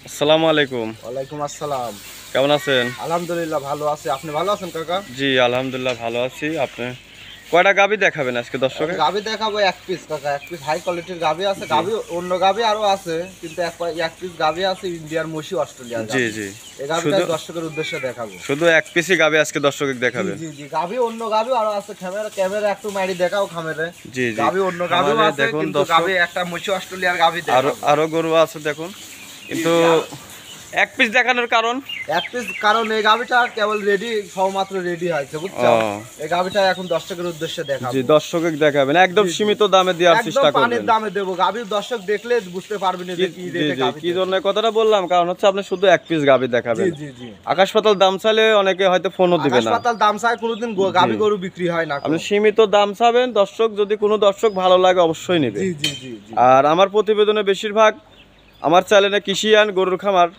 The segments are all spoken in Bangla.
আসসালামু আলাইকুম। ওয়ালাইকুম আসসালাম। কেমন আছেন? আলহামদুলিল্লাহ ভালো আছি। আপনি ভালো আছেন কাকা? জি আলহামদুলিল্লাহ ভালো আছি। আপনি কয়টা গাবি দেখাবেন আজকে দর্শকে? গাভি দেখাবো এক পিস কাকা, এক পিস হাই কোয়ালিটির গাভি আছে। জি গাভি অন্য গাভি আরো আছে, কিন্তু এক পিস গাভি আছে ইন্ডিয়ার মশি অস্ট্রেলিয়ার জি গাভি। জি এই গাভিটা শুধু দর্শকের উদ্দেশ্যে দেখাবো। শুধু এক পিসই গাবি আজকে দর্শকে দেখাবেন? জি জি গাভি অন্য গাভি আরো আছে। ক্যামেরা একটু মারি দেখাও খামেরে। জি জি গাভি অন্য গাভিও খামারে আছে, দেখুন কিন্তু দর্শক, গাভি একটা মশি অস্ট্রেলিয়ার গাভি আরো দেখাবো। আরো গরু আছে দেখুন, কিন্তু এক পিস দেখানোর কারণ এক পিস কারণ এই গাভিটা কেবল রেডি, সবমাত্র রেডি হয়েছে বুঝছো। ও। এই গাভিটা এখন দর্শকের উদ্দেশ্যে দেখাবো। জি দর্শকে দেখাবেন, একদম জি, জি। সীমিত দামে দেওয়ার একদম চেষ্টা পানির করবেন। দামে দেবো। গাভীর দর্শক দেখলে বুঝতে পারবেন যে কি জি রেটে জি গাভী কি দেবো। জন্য এই কথাটা বললাম, কারণ হচ্ছে আপনি শুধু এক পিস গাবি জি দেখাবেন। জি জি আকাশ পাতাল দাম চাইলে অনেকে হয়তো ফোনও দিবে না। হাসপাতাল দাম চাই, কোনোদিন গাভী গরু বিক্রি হয় না। আপনি সীমিত দাম চাবেন, দর্শক যদি কোনো দর্শক ভালো লাগে অবশ্যই নেবে। জি জি জি জি আর আমার প্রতিবেদনে বেশিরভাগ আমার চ্যানেলে কৃষিয়ান গরুর খামার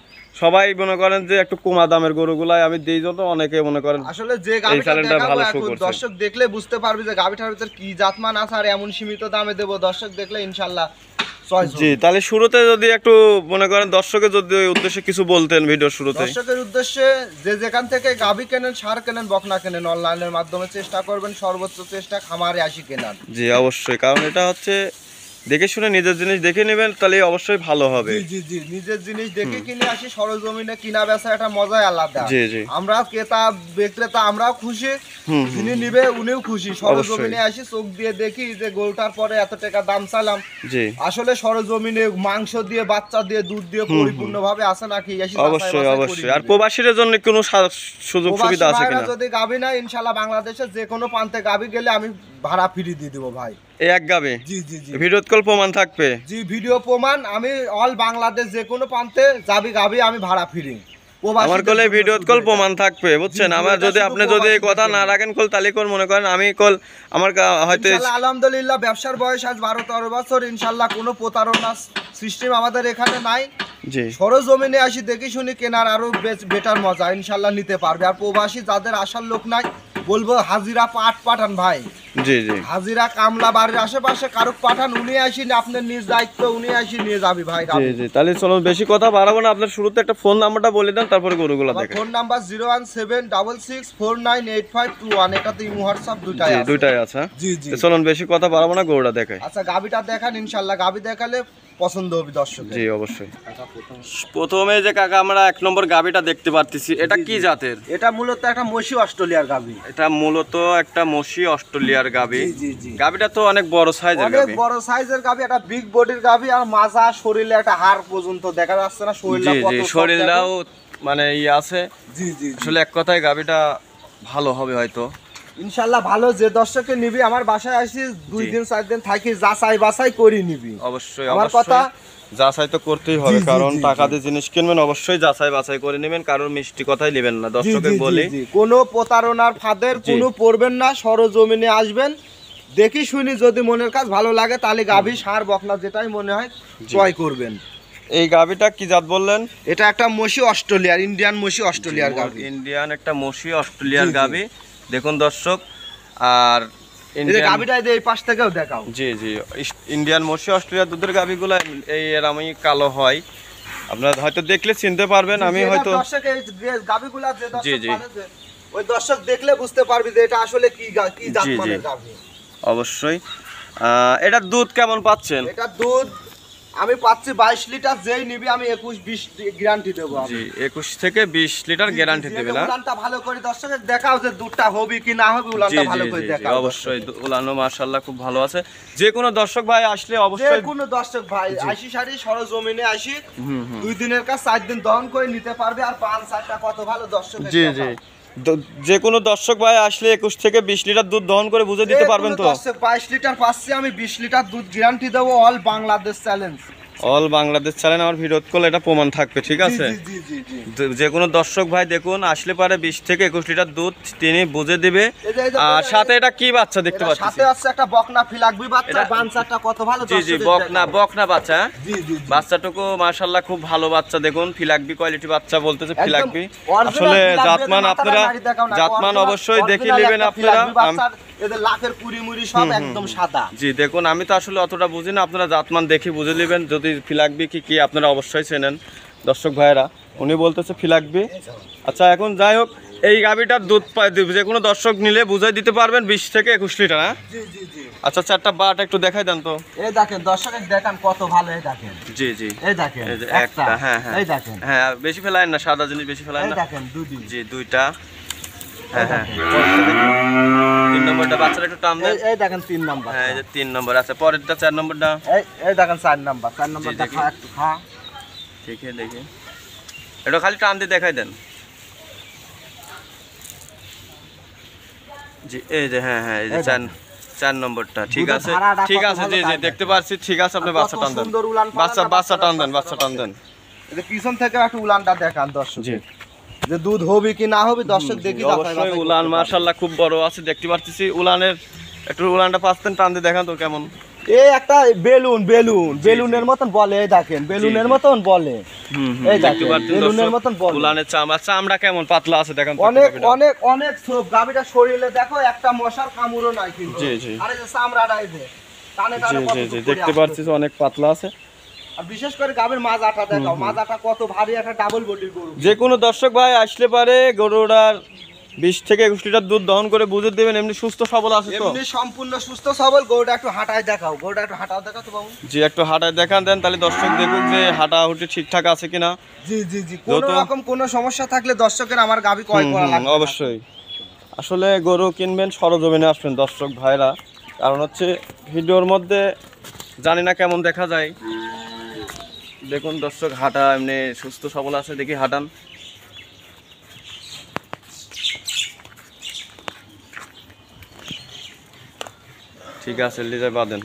সবাই মনে করেন যে একটু কমা দামের গরুগুলাই আমি দিই, জন্য অনেকে মনে করেন আসলে যে এই গাভীটা চ্যানেলটা দেখাবো ভালো শো এখন করছে। দর্শক দেখলে বুঝতে পারবে যে গাভীটার ভিতর কি জাতমান আছে, আর এমন সীমিত দামে দেবো দর্শক দেখলে ইনশাআল্লাহ চয়েস জি হবে। তাহলে শুরুতে যদি একটু মনে করেন দর্শকের যদি ওই উদ্দেশ্যে কিছু বলতেন ভিডিওর শুরুতে। দর্শকের উদ্দেশ্যে যে যেখান থেকে গাভী কেনেন, সার কেনেন, বকনা কেনেন, অনলাইনের মাধ্যমে চেষ্টা করবেন সর্বোচ্চ চেষ্টা খামারে আসি কেনার। জি অবশ্যই, কারণ এটা হচ্ছে দেখে শুনে নিজের জিনিস দেখে নেবেন, তাহলে অবশ্যই ভালো হবে। জি জি জি নিজের জিনিস দেখে কিনে আসি, সরজমিনে কিনা বেচা একটা মজাই আলাদা। জি জি আমরা ক্রেতা বিক্রেতা আমরাও খুশি, হুম হুম, যিনি নিবে উনিও খুশি। সরজমিনে আসি চোখ দিয়ে দেখি যে গরুটার পরে এত টাকা দাম চালাম, জি আসলে সরজমিনে মাংস দিয়ে, বাচ্চা দিয়ে, দুধ দিয়ে পরিপূর্ণ ভাবে আছে নাকি আসি অবশ্যই অবশ্যই। আর প্রবাসীদের জন্য কোনো সুযোগ সুবিধা আছে কিনা? যদি গাবি না, ইনশাআল্লাহ বাংলাদেশের যে কোনো প্রান্তে গাবি গেলে আমি ভাড়া ফ্রি দিয়ে দিব ভাই। এই এক গাবে জি জি জি ভিডিও কল প্রমাণ থাকবে? জি ভিডিও প্রমাণ। আমি অল বাংলাদেশ যে কোনো প্রান্তে গাবি আমি ভাড়া ফ্রি। আমার কলে ভিডিও কল প্রমাণ থাকবে বুঝছেন। জি, আমার এটা যদি শুধু আপনি যদি এই কথা না রাখেন কল, তাহলে কোন মনে করেন আমি কল আমার হয়তো ইনশাআল্লাহ আলহামদুলিল্লাহ ব্যবসার বয়স আজ 12-13 বছর, ইনশাআল্লাহ কোনো প্রতারণা সিস্টেম আমাদের এখানে নাই। জি সরজমিনে আসি দেখি শুনি কেনার আরো বেটার মজা ইনশাআল্লাহ নিতে পারবে। আর প্রবাসী যাদের আসার লোক নাই, বলবো হাজিরা পাঠান ভাই। জি জি হাজিরা কামলা বাড়ির আশেপাশে কারুক পাঠান, উনি আসি আপনার নিজ দায়িত্ব, উনি আসি নিয়ে যাবি ভাই। জি জি তাহলে চলো বেশি কথা বাড়াবো না, আপনার শুরুতে একটা ফোন নাম্বারটা বলে দেন, তারপরে গরুগুলো আমার দেখেন। Phone number 01766498521। এটাতে ইমো হোয়াটসঅ্যাপ দুটাই জি আছে। দুইটাই আছে। জি জি তো চলুন বেশি কথা বাড়াবো না, গরুটা দেখাই। আচ্ছা গাবিটা দেখান, ইনশাআল্লাহ গাবি দেখালে পছন্দ হবে দর্শক। জি অবশ্যই। প্রথমে যে কাকা আমরা এক নম্বর গাবিটা দেখতে পারতেছি, এটা কি জাতের? এটা মূলত একটা মশি অস্ট্রেলিয়ার গাবি। এটা মূলত একটা মশি অস্ট্রেলিয়ার গাবি। জি জি জি গাবিটা তো অনেক বড় সাইজের অনেক গাবি। বড় সাইজের গাবি, একটা বিগ বডির গাবি। আর মাজা শরীরে একটা হাড় পর্যন্ত দেখা যাচ্ছে না, শরীরটা জি কত জি শক্ত শরীরটাও এখন। মানে আছে। জি জি জি। আসলে এক কথায় গাবিটা ভালো হবে হয়তো। ইনশাআল্লাহ ভালো। যে দর্শকে নিবি আমার বাসায় আসি 2 জি। দিন 4 দিন থাকি, যাচাই বাছাই করি নিবি। অবশ্যই আমার অবশ্যই কথা যাচাই তো করতেই হবে, জি, জি, কারণ জি, টাকা জি। দিয়ে জিনিস কিনবেন অবশ্যই যাচাই বাছাই করে নেবেন, কারণ মিষ্টি কথাই নেবেন না। জি দর্শকে জি বলি জি কোনো প্রতারণার ফাঁদের জি। কোনো পড়বেন না, সরজমিনে আসবেন, দেখি শুনি যদি মনের কাজ ভালো লাগে তাহলে গাভী সার বকনা যেটাই মনে হয় জয় করবেন। এই গাবিটা কি জাত বললেন? এটা একটা মশি অস্ট্রেলিয়ার, ইন্ডিয়ান মশি অস্ট্রেলিয়ার গাভী। ইন্ডিয়ান একটা মশি অস্ট্রেলিয়ার জি, জি। গাবি দেখুন দর্শক। আর এই যে ইন্ডিয়ান গাভীটা এই পাশ থেকেও দেখাও। জি জি ইন্ডিয়ান মশি অস্ট্রেলিয়ার দুধের গাবিগুলো এই এরকমই কালো হয়, আপনারা হয়তো দেখলে চিনতে পারবেন। আমি যে হয়তো দর্শক এই গাভীগুলা যে জি, দর্শক জি। মানে যে ওই দর্শক দেখলে বুঝতে পারবি যে এটা আসলে কি কি জাত জি, জি। মানের গাভী। অবশ্যই এটার দুধ কেমন পাচ্ছেন? এটা দুধ আমি পাচ্ছি 22 লিটার, যেই নিবি আমি 21-20 গ্যারান্টি দেবো আমি। জি 21 থেকে 20 লিটার গ্যারান্টি জি, দেবে জি, না? উলানটা ভালো করে দর্শকের দেখাও যে দুধটা হবে কি না হবে, জি উলানটা জি ভালো করে জি জি, দেখাও। অবশ্যই উলানো মাশাআল্লাহ খুব ভালো আছে। যে কোনো দর্শক ভাই আসলে যে অবশ্যই কোনো দর্শক ভাই আসি সারি সরজমিনে আসি, হুম হুম 2 দিনের কাজ 4 দিন দহন করে নিতে পারবে। আর 5-4টা কত ভালো দর্শক। জি জি যে কোনো দর্শক ভাই আসলে 21 থেকে 20 লিটার দুধ দহন করে বুঝে দিতে পারবেন তো? 22 লিটার পাচ্ছি আমি, 20 লিটার দুধ গ্যারান্টি দেবো, all Bangladesh challenge. All Bangladesh channel আমার ভিডিও কল এটা প্রমাণ থাকবে, ঠিক আছে? জি জি জি জি যে কোনো দর্শক ভাই দেখুন আসলে পারে 20 থেকে 21 লিটার দুধ তিনি বুঝে দিবে। এই যে আর সাথে এটা কি বাচ্চা দেখতে এটার পাচ্ছি? সাথে আছে একটা বকনা ফিলাকবি বাচ্চা, এটা- বাচ্চাটা কত ভালো জি জি দর্শকের বকনা দেখাও। বকনা বাচ্চা। জি জি জি। বাচ্চাটুকু মাশাআল্লাহ খুব ভালো বাচ্চা, দেখুন ফিলাকবি কোয়ালিটি বাচ্চা বলতেছে। একদম ফিলাকবি original আসলে ফিলাকবি, জাতমান এদের আপনারা মাথাটা নাড়ি দেখাও না, জাতমান original- অবশ্যই দেখে original নেবেন একটা আপনারা। ফিলাকবি বাচ্চার, এদের লাখের কুড়ি মুড়ি সব একদম সাদা। জি দেখুন আমি তো আসলে অতটা বুঝি না, আপনারা জাতমান দেখে বুঝে নেবেন। যদি ফিলাকবি কি কি আপনারা অবশ্যই চেনেন। দর্শক ভাইরা, উনি বলতেছে ফি লাগবে। আচ্ছা এখন যাই হোক, এই গাভীটার দুধ পায় যে কোনো দর্শক নিলে বুঝাই দিতে পারবেন 20 থেকে 21 লিটার। হ্যাঁ জি জি জি। আচ্ছা চারটা বাট একটু দেখাই দেন তো। এই দেখেন দর্শক দেখান কত ভালো, এই দেখেন। জি জি এই দেখেন এই যে একটা, হ্যাঁ হ্যাঁ এই দেখেন, হ্যাঁ বেশি ফেলায় না, সাদা জিনিস বেশি ফেলায় এই না। দেখেন দুধি। জি দুইটা, হ্যাঁ হ্যাঁ। 3 নম্বরটা বাচ্চারা একটু টান দেন। এই দেখেন 3 নাম্বার। হ্যাঁ এই যে 3 নম্বর আছে, পরেরটা 4 নম্বরটা। এই দেখেন 4 নাম্বার। 4 নাম্বারটা দেখি। খা একটু খা। দেখে দেখে এটা খালি টান দিয়ে দেখাই দেন। জি এই যে হ্যাঁ হ্যাঁ এই যে 4 নম্বরটা ঠিক দুধের আছে, ধারাটা ঠিক কত আছে। ভালো জি জি টান দেখতে পাচ্ছি, ঠিক আছে। আপনি আর বাচ্চা কত টান দেন, সুন্দর উলান পালান না, বাচ্চা টান দেন, বাচ্চা টান দেন। এই যে পিছন থেকে একটু উলানটা দেখান দর্শক, জি যে দুধ হবে কি না হবে দর্শক দেখি যাচাই অবশ্যই। বাছাই উলান করতে পারবে। মাশাআল্লাহ খুব বড় আছে, দেখতে পাচ্ছি। উলানের একটু উলানটা পাচ্ছেন, টান দিয়ে দেখান তো কেমন। এই একটা বেলুনের মতন বলে, এই দেখেন বেলুনের মতন বলে। এই দেখতে দেখেন পাচ্ছেন বেলুনের দর্শক, মতন বলে। উলানের চামড়া কেমন পাতলা আছে দেখেন তো অনেক গাভীটা। অনেক অনেক ছোপ গাভীটা শরীরে দেখো একটা মশার কামড়ও নাই কিন্তু। জি, জি। আরে যে চামড়াটা এই যে টানে জি টানে কত জি জি দূর করে দেখতে আসছে। পাচ্ছি অনেক পাতলা আছে। আর বিশেষ করে গাভীর মাজাটা দেখাও, মাজাটা কত ভারী, একটা ডাবল বডির গরু। যে কোনো দর্শক ভাই আসলে পারে গরুটার 20 থেকে 21 লিটার দুধ দহন করে বুঝে দেবেন। এমনি সুস্থ সবল আছে তো? এমনি সম্পূর্ণ সুস্থ সবল। গরুটা একটু হাঁটায় দেখাও, গরুটা একটু হাঁটাও দেখাও তো বাবু। জি একটু হাঁটায় দেখান দেন, তাহলে দর্শক দেখুক যে হাঁটাহুটি ঠিকঠাক আছে কিনা। জি জি জি, কোনো যত- রকম কোনো সমস্যা থাকলে দর্শকের আমার গাভী ক্রয় করা লাগবে না। অবশ্যই। আসলে গরু কিনবেন সরজমিনে আসবেন দর্শক ভাইরা, কারণ হচ্ছে ভিডিওর মধ্যে জানি না কেমন দেখা যায়। দেখুন দর্শক, হাঁটা এমনি সুস্থ সবল আছে, দেখি হাঁটান। ঠিক আছে, লিজে বাঁধেন।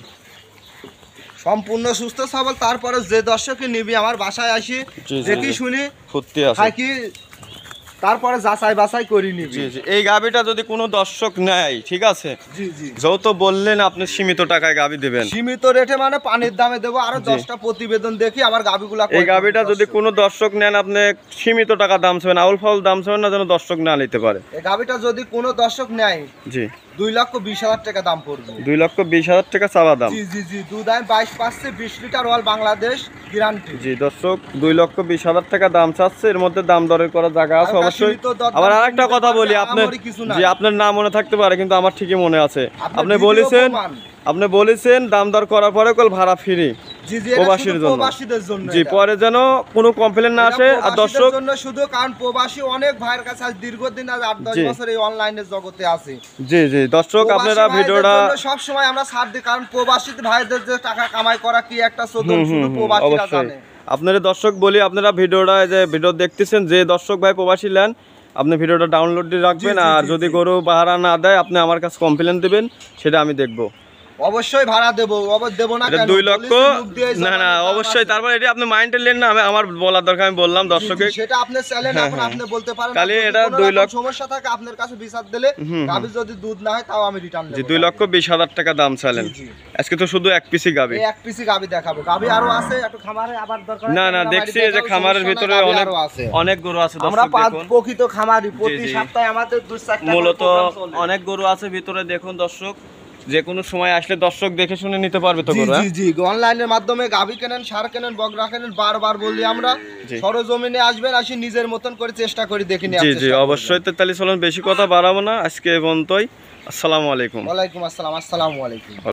সম্পূর্ণ সুস্থ সবল। তারপরে যে দর্শকই নিবি আমার বাসায় আসি জি, জি, দেখি জি। শুনি ফুর্তি আছে। থাকি, তারপরে যাচাই বাছাই করি নিবি। জি জি এই গাভিটা যদি কোনো দর্শক নেয়, ঠিক আছে, জি জি, যত বললেন আপনি সীমিত টাকায় গাভি দেবেন। সীমিত রেটে মানে পানির দামে দেবো। আরো 10টা প্রতিবেদন দেখি আমার গাভিগুলা এই গাভিটা যদি কোনো দর্শক নেন, আপনি সীমিত টাকা দাম চাবেন, আউল ফাউল দাম চাবেন না, যেন দর্শক না নিতে পারে। এই গাভিটা যদি কোনো দর্শক নেয় জি 2,20,000 টাকা দাম পড়বে। 2,20,000 টাকা চাওয়া দাম। জি জি জি, দুধ আমি 22 পাচ্ছি, 20 লিটার অল বাংলাদেশ গ্যারান্টি। জি দর্শক 2,20,000 টাকা দাম চাচ্ছে, এর মধ্যে দাম দরের করার জায়গা আছে হালকা অবশ্যই। সীমিত দরদাম আবার করে আরেকটা নিতে কথা পারবে, বলি, আপনার আমারই কিছু নাই। জি আপনার নাম মনে থাকতে পারে, কিন্তু আমার ঠিকই মনে আছে। আপনি ভিডিও বলেছেন, প্রমাণ। আপনি বলেছেন দাম দর করার পরে কল ভাড়া ফ্রি জি জি, এটা প্রবাসীর শুধু জন্য। প্রবাসীদের জন্য। জি এটা। পরে যেন কোনো কমপ্লেন না এটা আসে। আর প্রবাসীদের দর্শক জন্য শুধু, কারণ প্রবাসী অনেক ভাইয়ের কাছে আজ দীর্ঘদিন, আজ 8-10 জি। বছর এই অনলাইনের জগতে আছে। জি জি দর্শক আপনারা ভিডিওটা সব সময় আমরা ছাড় দিই, কারণ প্রবাসী ভাইদের যে টাকা কামাই করা কি একটা চোদন শুধু প্রবাসীরা অবশ্যই জানে। আপনারা দর্শক বলি, আপনারা ভিডিওটা যে ভিডিও দেখতেছেন, যে দর্শক ভাই প্রবাসী নেন, আপনি ভিডিওটা ডাউনলোড দিয়ে রাখবেন। জি, জি, আর জি, যদি জি। গরু ভাড়া না দেয়, আপনি আমার কাছে কমপ্লেন দেবেন, সেটা আমি দেখবো। অবশ্যই ভাড়া দেবো, দেবো না এটা কেন? 2 লক্ষ বলেছি মুখ দিয়ে না না জবানি দাম অবশ্যই। আছে। তারপর এটা আপনি মাইন্ডে নেন না, আমার বলার দরকার, আমি বললাম জি, দর্শকে। জি, সেটা আপনি চ্যালেঞ্জ, হ্যাঁ, এখন হ্যাঁ। আপনি বলতে পারেন। তাহলে যদি এটা কোনো 2 রকম লক্ষ সমস্যা থাকে আপনার কাছে বিচার দিলে, গাভী যদি দুধ না হয় তাও আমি রিটার্ন জি দেব। 2,20,000 টাকা দাম চাইলেন। জি, জি। আজকে তো শুধু এক পিসি গাবি। এই এক পিসি গাভী দেখাবো, গাভী আরো আছে, একটু খামারে আবার দরকার। না না দেখছি এই যে খামারের ভিতরে অনেক অনেক গরু আছে আমরা দর্শক দেখুন। প্রকৃত খামারি, প্রতি জি। সপ্তাহে আমাদের 2-4টা মূলত অনেক গরু আছে ভিতরে, দেখুন দর্শক, যে কোনো সময় আসলে দর্শক দেখে শুনে নিতে পারবে তো জি গরু। জি জি, অনলাইনের মাধ্যমে গাভী কেনেন, সার কেনেন, বকরা কেনেন, বারবার বলি আমরা জি। সরজমিনে আসবেন, আসি নিজের মতন করে চেষ্টা করি দেখে নিয়ে জি জি অবশ্যই। তো তাহলে চলুন বেশি কথা বাড়াবো না, আজকে এই পর্যন্তই। আসসালামু আলাইকুম। ওয়ালাইকুম আসসালাম, আসসালামু আলাইকুম।